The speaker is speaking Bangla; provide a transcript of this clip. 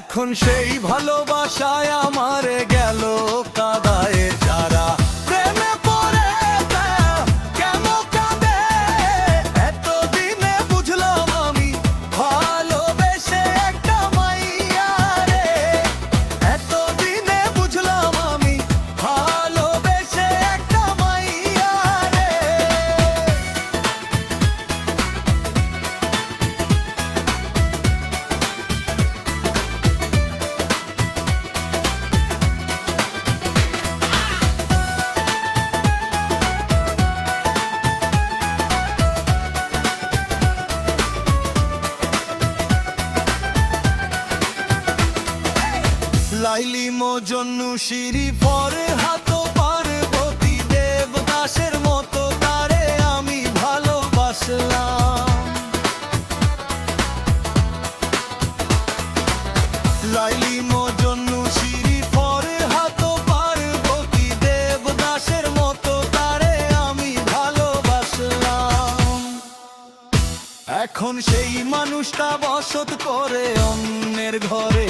এখন সেই ভালোবাসায় আমার গেল কাদায় যারা প্রেমে পড়ে কেমন কাঁদে। এতদিনে বুঝলাম আমি ভালোবেসে একটা মাইয়া রে। এতদিনে বুঝলাম আমি ভালোবেসে একটা মাইয়া রে। লাইলি মজনু শিরি পরে হাত পার্বতী দেবদাসের মতো তারে আমি ভালোবাসলাম। লাইলি মজনু শিরি পরে হাত পার্বতী দেবদাসের মতো তারে আমি ভালোবাসলাম। এখন সেই মানুষটা বসত করে অন্যের ঘরে।